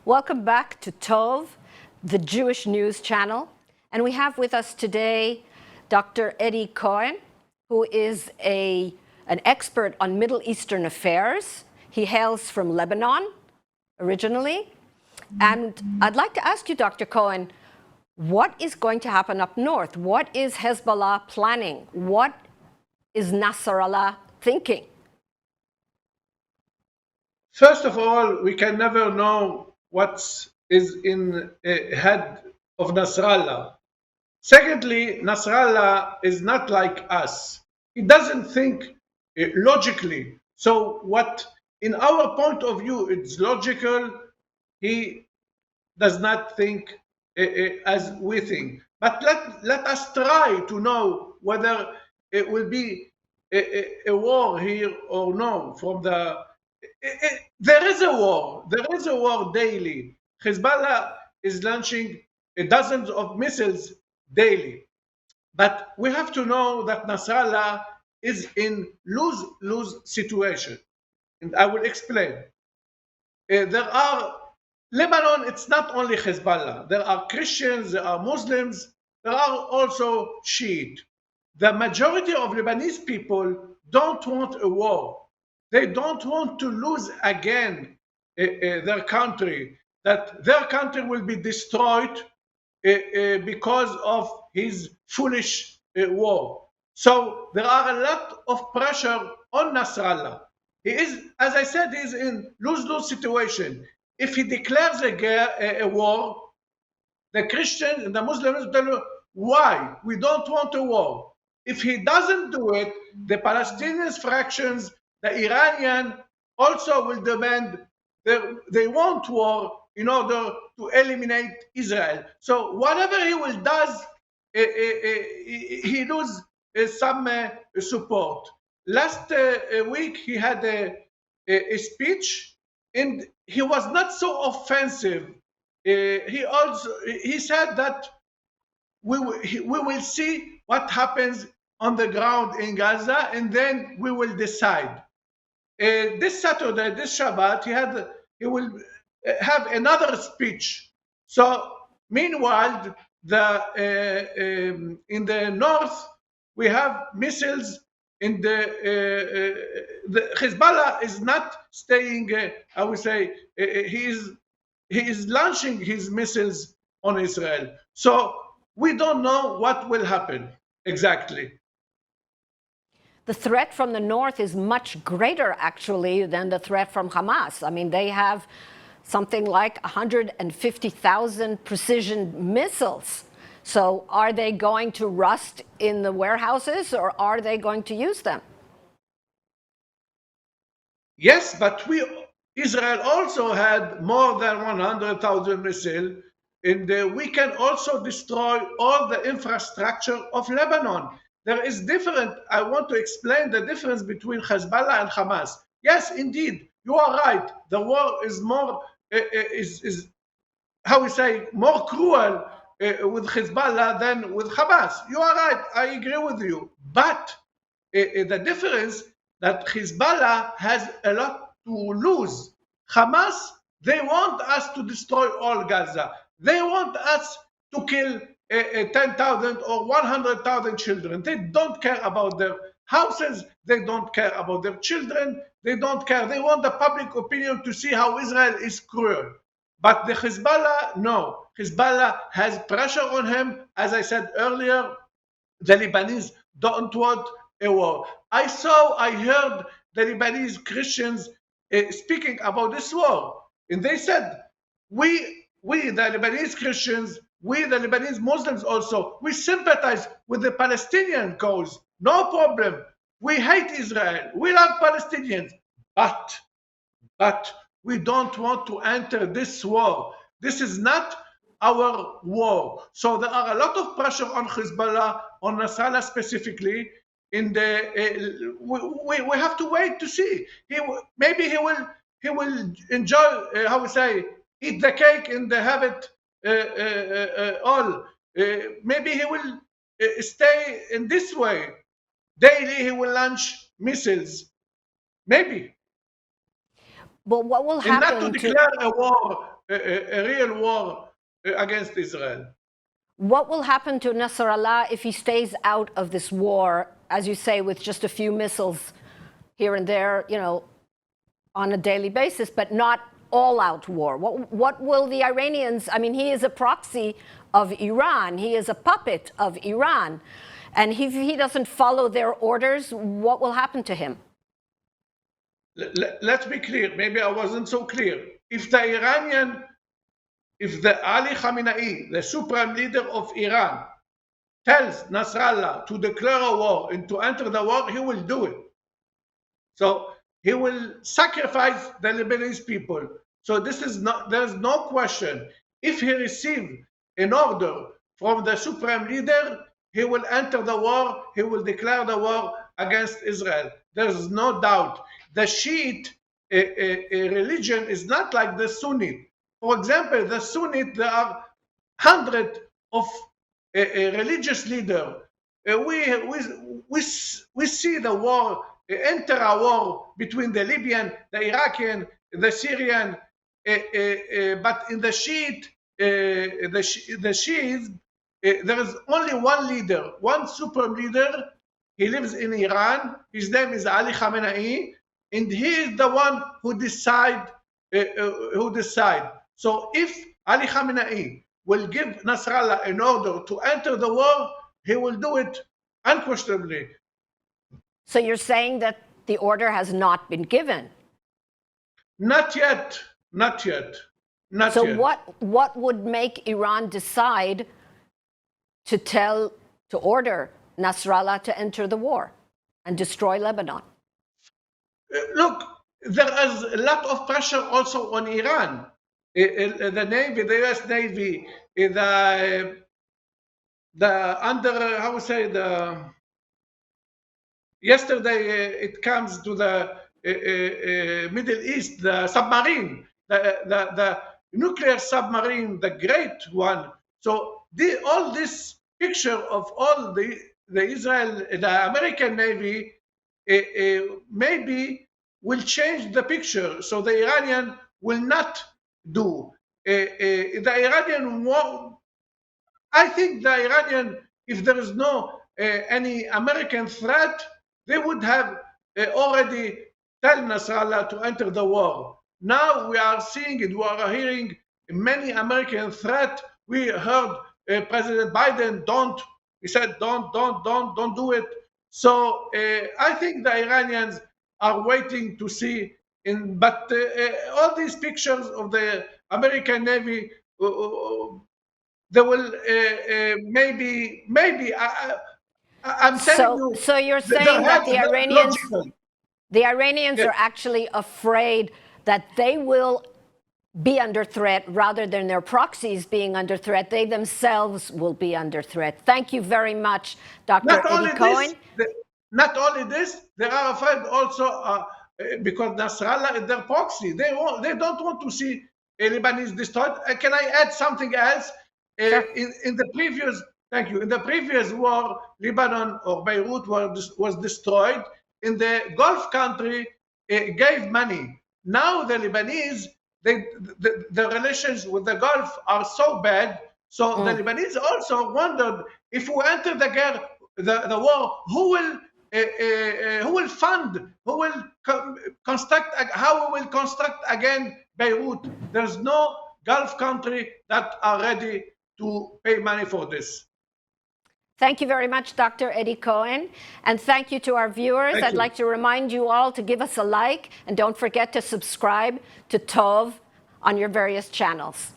Welcome back to Tov, the Jewish News Channel. And we have with us today Dr. Edy Cohen, who is an expert on Middle Eastern affairs. He hails from Lebanon originally. And I'd like to ask you, Dr. Cohen, what is going to happen up north? What is Hezbollah planning? What is Nassrallah thinking? First of all, we can never know what is in the head of Nassrallah. Secondly, Nassrallah is not like us. He doesn't think logically. So what, in our point of view, it's logical, he does not think as we think. But let us try to know whether it will be a war here or no. There is a war. There is a war daily. Hezbollah is launching dozens of missiles daily. But we have to know that Nassrallah is in lose-lose situation. And I will explain. Lebanon, it's not only Hezbollah. There are Christians, there are Muslims, there are also Shiite. The majority of Lebanese people don't want a war. They don't want to lose again their country, that their country will be destroyed because of his foolish war. So there are a lot of pressure on Nasrallah. He is, as I said, he is in lose-lose situation. If he declares a war, the Christians and the Muslims tell you, why? We don't want a war. If he doesn't do it, the Palestinian fractions, the Iranian also will demand they want war in order to eliminate Israel. So whatever he will does, he lose some support. Last week he had a speech, and he was not so offensive. He said that we will see what happens on the ground in Gaza, and then we will decide. This Saturday, this Shabbat, he will have another speech. So meanwhile, in the north we have missiles. In the Hezbollah is not staying. I would say he is launching his missiles on Israel. So we don't know what will happen exactly. The threat from the north is much greater, actually, than the threat from Hamas. I mean, they have something like 150,000 precision missiles. So are they going to rust in the warehouses, or are they going to use them? Yes, but Israel also had more than 100,000 missiles, and we can also destroy all the infrastructure of Lebanon. There is different. I want to explain the difference between Hezbollah and Hamas. Yes, indeed, you are right. The war is more how we say, more cruel with Hezbollah than with Hamas. You are right. I agree with you. But the difference that Hezbollah has a lot to lose. Hamas, they want us to destroy all Gaza. They want us to kill 10,000 or 100,000 children. They don't care about their houses. They don't care about their children. They don't care. They want the public opinion to see how Israel is cruel. But the Hezbollah, no. Hezbollah has pressure on him. As I said earlier, the Lebanese don't want a war. I heard the Lebanese Christians speaking about this war. And they said, we the Lebanese Christians, we the Lebanese Muslims also, we sympathize with the Palestinian cause. No problem. We hate Israel. We love Palestinians. But we don't want to enter this war. This is not our war. So there are a lot of pressure on Hezbollah, on Nassrallah specifically. We have to wait to see. Maybe he will enjoy, how we say, eat the cake and have it all. Maybe he will stay in this way. Daily he will launch missiles. Maybe. But what will happen? And not to declare a war a real war against Israel. What will happen to Nassrallah if he stays out of this war, as you say, with just a few missiles here and there, on a daily basis, but not all-out war? What will the Iranians, I mean, he is a proxy of Iran, he is a puppet of Iran, and if he doesn't follow their orders, what will happen to him? Let's be clear, maybe I wasn't so clear. If the Ali Khamenei, the supreme leader of Iran, tells Nasrallah to declare a war and to enter the war, he will do it. So he will sacrifice the Lebanese people. So there's no question. If he receives an order from the supreme leader, he will enter the war, he will declare the war against Israel. There's no doubt. The Shiite religion is not like the Sunni. For example, the Sunni, there are hundreds of religious leaders. We see the war, enter a war between the Libyan, the Iraqi, the Syrian, but in the Shiite, the Shiites, there is only one leader, one supreme leader. He lives in Iran. His name is Ali Khamenei, and he is the one who decide. So if Ali Khamenei will give Nasrallah an order to enter the war, he will do it unquestionably. So you're saying that the order has not been given? Not yet. Not yet. Not so yet. what would make Iran decide to order Nasrallah to enter the war and destroy Lebanon? Look, there is a lot of pressure also on Iran. The Navy, the U.S. Navy, yesterday it comes to the Middle East, the submarine, the nuclear submarine, the great one. So all this picture of all the American Navy maybe will change the picture. So the Iranian will not do. The Iranian won't. I think the Iranian, if there is no any American threat, they would have already tell Nasrallah to enter the war. Now we are seeing it, we are hearing many American threats. We heard President Biden, he said, don't do it. So I think the Iranians are waiting to see, but all these pictures of the American Navy, they will maybe I'm telling you. So you're saying that the Iranians are actually afraid that they will be under threat rather than their proxies being under threat. They themselves will be under threat. Thank you very much, Dr. Edy Cohen. Not only this, they are afraid also because Nasrallah is their proxy. They don't want to see Lebanese destroyed. Can I add something else? Sure. In the previous war, Lebanon or Beirut was destroyed. In the Gulf country, gave money. Now the Lebanese, the relations with the Gulf are so bad. So the Lebanese also wondered, if we enter the war, who will fund, who will construct, how we will construct again Beirut? There's no Gulf country that are ready to pay money for this. Thank you very much, Dr. Edy Cohen. And thank you to our viewers. I'd like to remind you all to give us a like, and don't forget to subscribe to Tov on your various channels.